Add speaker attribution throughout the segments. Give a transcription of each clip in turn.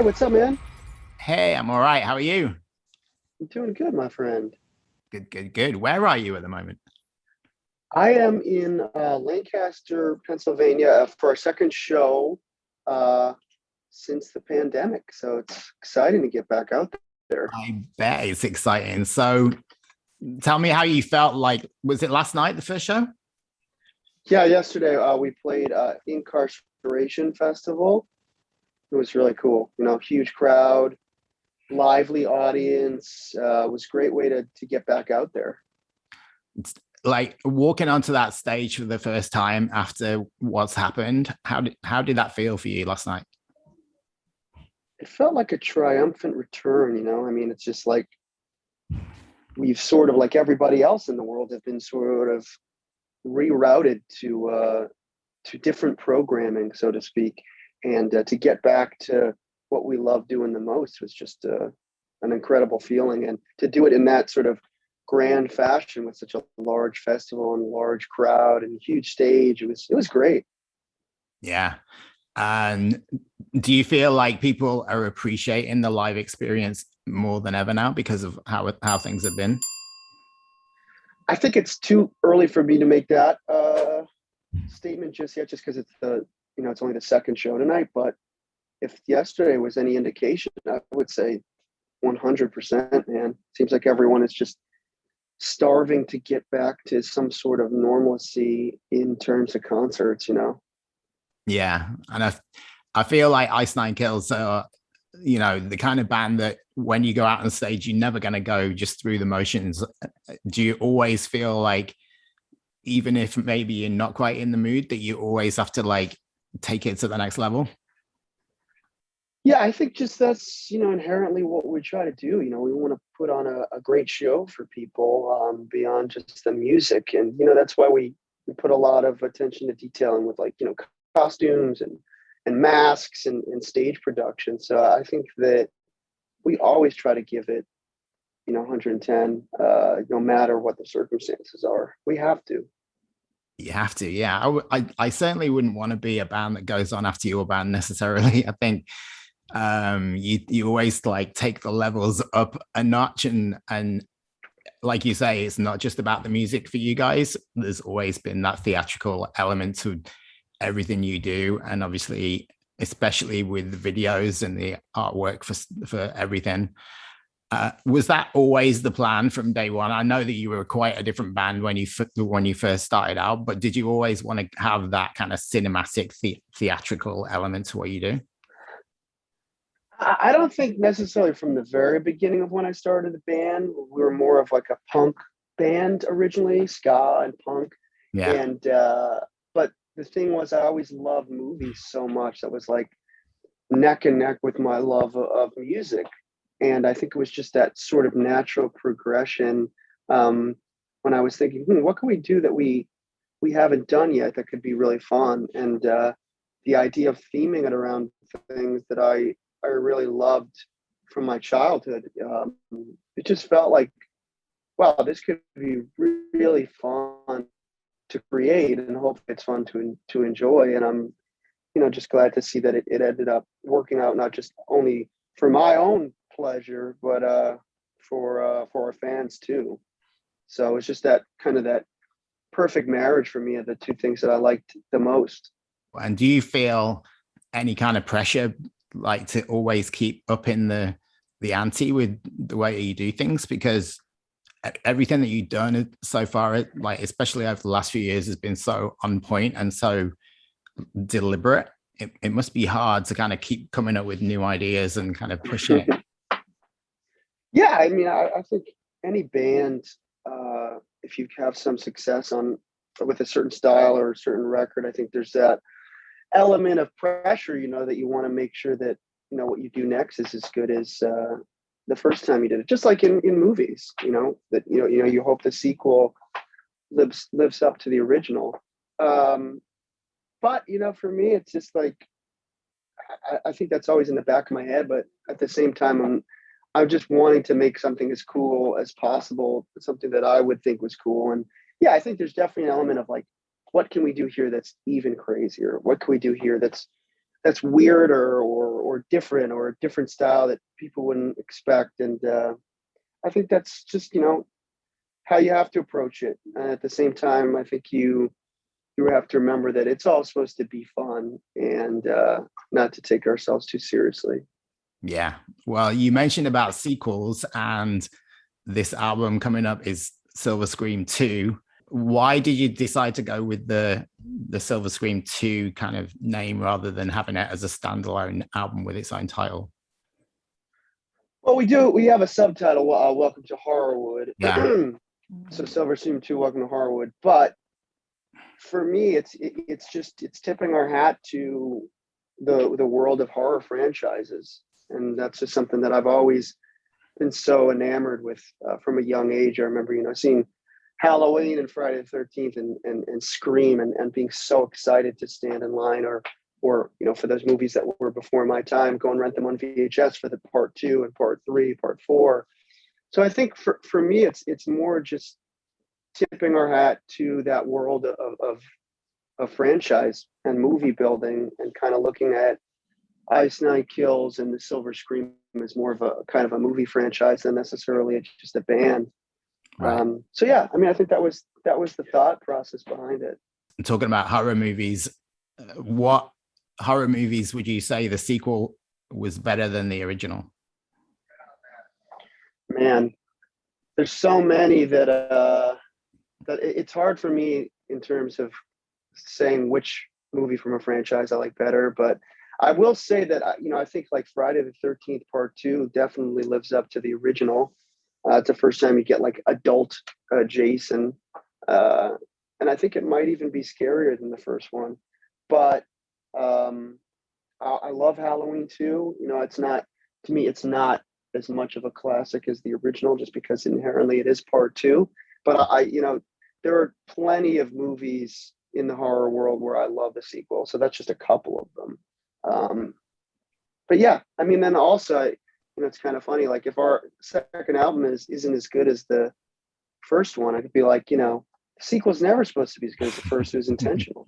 Speaker 1: Hey, what's up, man?
Speaker 2: Hey, I'm all right. How are you?
Speaker 1: I'm doing good, my friend.
Speaker 2: Good, good, good. Where are you at the moment?
Speaker 1: I am in Lancaster, Pennsylvania for our second show uh, since the pandemic. So it's exciting to get back out there.
Speaker 2: I bet it's exciting. So tell me how you felt like, was it last night, the first show?
Speaker 1: Yeah, yesterday we played Incarceration Festival. It was really cool. Huge crowd, lively audience. It was a great way to get back out there.
Speaker 2: It's like walking onto that stage for the first time after what's happened. How did that feel for you last night?
Speaker 1: It felt like a triumphant return. I mean, it's just like we've sort of, like everybody else in the world, have been sort of rerouted to different programming, so to speak, and to get back to what we love doing the most was just an incredible feeling, and to do it in that sort of grand fashion with such a large festival and large crowd and huge stage. It was great.
Speaker 2: Yeah. And do you feel like people are appreciating the live experience more than ever now because of how things have been?
Speaker 1: I think it's too early for me to make that statement just yet, just because it's only the second show tonight. But if yesterday was any indication, I would say 100%, man. Seems like everyone is just starving to get back to some sort of normalcy in terms of concerts.
Speaker 2: Yeah. And I feel like Ice Nine Kills are, the kind of band that when you go out on stage, you're never going to go just through the motions. Do you always feel like, even if maybe you're not quite in the mood, that you always have to like take it to the next level?
Speaker 1: Yeah, I think just that's inherently what we try to do. We want to put on a great show for people, beyond just the music, and that's why we put a lot of attention to detailing with, like, costumes and masks and stage production. So I think that we always try to give it 110, no matter what the circumstances are. We have to.
Speaker 2: You have to, yeah. I certainly wouldn't want to be a band that goes on after your band necessarily. I think you always like take the levels up a notch, and like you say, it's not just about the music for you guys. There's always been that theatrical element to everything you do, and obviously especially with the videos and the artwork for everything. Was that always the plan from day one? I know that you were quite a different band when you first started out, but did you always want to have that kind of cinematic theatrical element to what you do?
Speaker 1: I don't think necessarily from the very beginning of when I started the band. We were more of like a punk band originally, ska and punk.
Speaker 2: Yeah.
Speaker 1: And but the thing was, I always loved movies so much. That was like neck and neck with my love of music. And I think it was just that sort of natural progression, when I was thinking, what can we do that we haven't done yet that could be really fun? And the idea of theming it around things that I really loved from my childhood. It just felt like, wow, this could be really fun to create, and hopefully it's fun to enjoy. And I'm just glad to see that it ended up working out, not just only for my own pleasure, but for our fans too. So it's just that kind of that perfect marriage for me of the two things that I liked the most.
Speaker 2: And do you feel any kind of pressure, like to always keep up in the ante with the way you do things? Because everything that you've done so far, like especially over the last few years, has been so on point and so deliberate. It must be hard to kind of keep coming up with new ideas and kind of pushing it.
Speaker 1: Yeah, I mean, I think any band, if you have some success on with a certain style or a certain record, I think there's that element of pressure, that you want to make sure that what you do next is as good as the first time you did it. Just like in movies, that you hope the sequel lives up to the original. But for me, it's just like I think that's always in the back of my head. But at the same time, I'm just wanting to make something as cool as possible, something that I would think was cool. And yeah, I think there's definitely an element of like, what can we do here that's even crazier? What can we do here that's that's weird or different, or a different style that people wouldn't expect. And I think that's just, how you have to approach it. At the same time, I think you have to remember that it's all supposed to be fun, and not to take ourselves too seriously.
Speaker 2: Yeah. Well, you mentioned about sequels, and this album coming up is Silver Scream 2. Why did you decide to go with the Silver Scream 2 kind of name rather than having it as a standalone album with its own title?
Speaker 1: Well, we do. We have a subtitle, "Welcome to Horrorwood."
Speaker 2: Yeah.
Speaker 1: So Silver Scream 2, "Welcome to Horrorwood." But for me, it's tipping our hat to the world of horror franchises, and that's just something that I've always been so enamored with from a young age. I remember, seeing Halloween and Friday the 13th and Scream, and being so excited to stand in line, or for those movies that were before my time, go and rent them on VHS for the part 2 and part 3, part 4. So I think for me, it's more just tipping our hat to that world of franchise and movie building, and kind of looking at Ice Nine Kills and the Silver Scream as more of a kind of a movie franchise than necessarily just a band.
Speaker 2: Right.
Speaker 1: So yeah, I mean, I think that was the thought process behind it.
Speaker 2: And talking about horror movies, what horror movies would you say the sequel was better than the original?
Speaker 1: Man, there's so many that it's hard for me in terms of saying which movie from a franchise I like better. But I will say that I think like Friday the 13th Part 2 definitely lives up to the original. It's the first time you get like adult Jason, and I think it might even be scarier than the first one. But I love Halloween too. It's not, to me, it's not as much of a classic as the original, just because inherently it is part 2. But there are plenty of movies in the horror world where I love the sequel. So that's just a couple of them. But yeah, I mean, then also, it's kind of funny. Like if our second album isn't as good as the first one, I could be like, the sequel's never supposed to be as good as the first. It was intentional.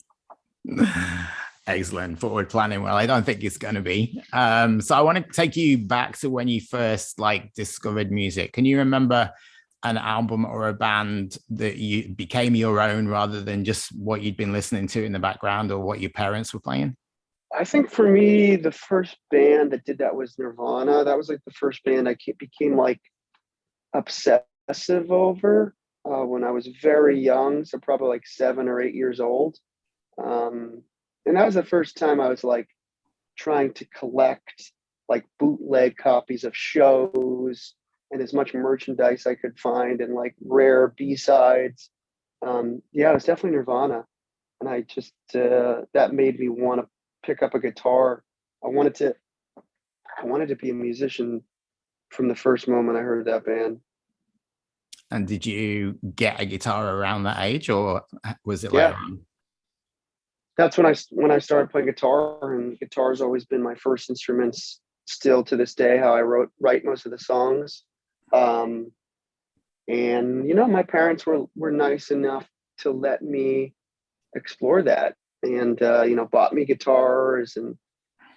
Speaker 2: Excellent forward planning. Well, I don't think it's going to be. So I want to take you back to when you first discovered music. Can you remember an album or a band that you became your own rather than just what you'd been listening to in the background or what your parents were playing?
Speaker 1: I think for me, the first band that did that was Nirvana. That was like the first band I became like obsessive over when I was very young. So probably like 7 or 8 years old. And that was the first time I was like trying to collect like bootleg copies of shows and as much merchandise I could find, and like rare B-sides. Yeah, it was definitely Nirvana. And I just, that made me want to pick up a guitar. I wanted to be a musician from the first moment I heard that band.
Speaker 2: And did you get a guitar around that age, or was it
Speaker 1: Yeah.
Speaker 2: later on?
Speaker 1: That's when I started playing guitar, and guitar's always been my first instruments still to this day, how I write most of the songs. And my parents were nice enough to let me explore that, and bought me guitars and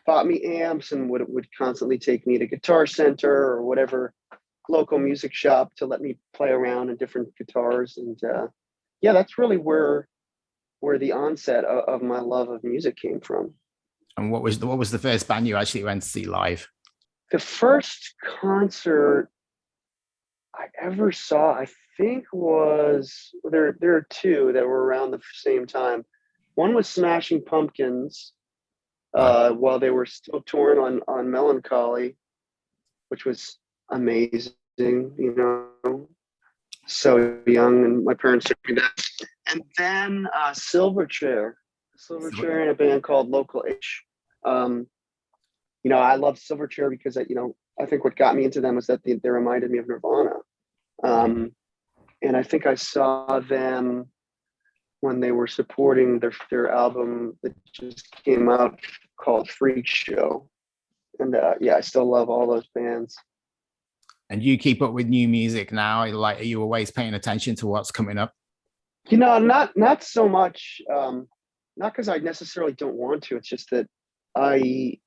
Speaker 1: bought me amps, and would constantly take me to Guitar Center or whatever local music shop to let me play around in different guitars. And yeah, that's really where the onset of my love of music came from.
Speaker 2: And what was the first band you actually went to see live?
Speaker 1: The first concert I ever saw, I think, was there are two that were around the same time. One was Smashing Pumpkins, while they were still touring on Melancholy, which was amazing, so young, and my parents took me there. And then Silverchair in a band called Local H. I love Silverchair because I think what got me into them was that they reminded me of Nirvana. And I think I saw them when they were supporting their album that just came out called Freak Show. And yeah, I still love all those bands.
Speaker 2: And you keep up with new music now? Like, are you always paying attention to what's coming up?
Speaker 1: Not so much. Not because I necessarily don't want to. It's just that I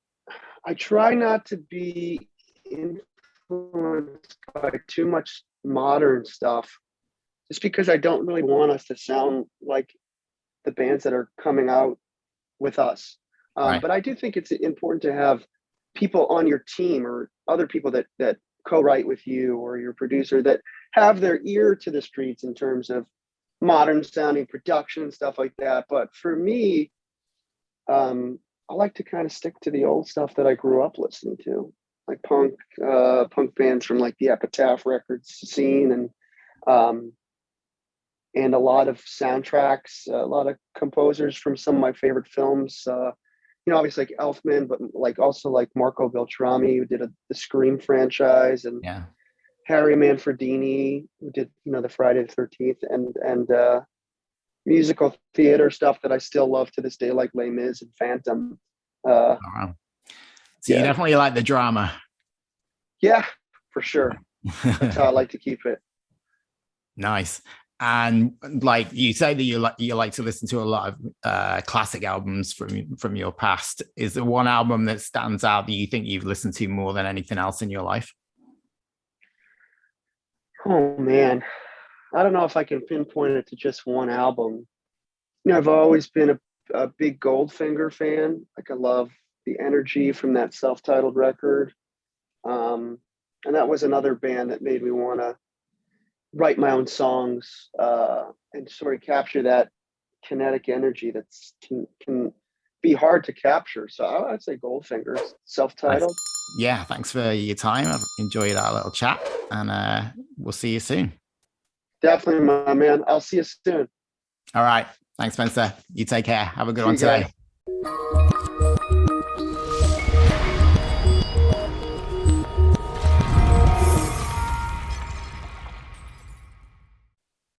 Speaker 1: I try not to be influenced by too much modern stuff, just because I don't really want us to sound like the bands that are coming out with us.
Speaker 2: Right.
Speaker 1: But I do think it's important to have people on your team or other people that co-write with you or your producer that have their ear to the streets in terms of modern sounding production and stuff like that. But for me, I like to kind of stick to the old stuff that I grew up listening to, like punk bands from like the Epitaph Records scene, um, and a lot of soundtracks, a lot of composers from some of my favorite films. Obviously like Elfman, but like also like Marco Beltrami, who did the Scream franchise, and
Speaker 2: Yeah.
Speaker 1: Harry Manfredini, who did the Friday the 13th, and musical theater stuff that I still love to this day, like Les Mis and Phantom.
Speaker 2: Oh, wow. So you definitely like the drama.
Speaker 1: Yeah, for sure. That's how I like to keep it.
Speaker 2: Nice. And like you say that you like to listen to a lot of classic albums from your past. Is there one album that stands out that you think you've listened to more than anything else in your life?
Speaker 1: Oh man, I don't know if I can pinpoint it to just one album. I've always been a big Goldfinger fan. Like I love the energy from that self-titled record. And that was another band that made me want to write my own songs and sort of capture that kinetic energy that can be hard to capture. So I'd say Goldfinger, self-titled.
Speaker 2: Yeah, thanks for your time. I've enjoyed our little chat, and we'll see you soon.
Speaker 1: Definitely, my man. I'll see you soon.
Speaker 2: All right. Thanks, Spencer. You take care. Have a good one today.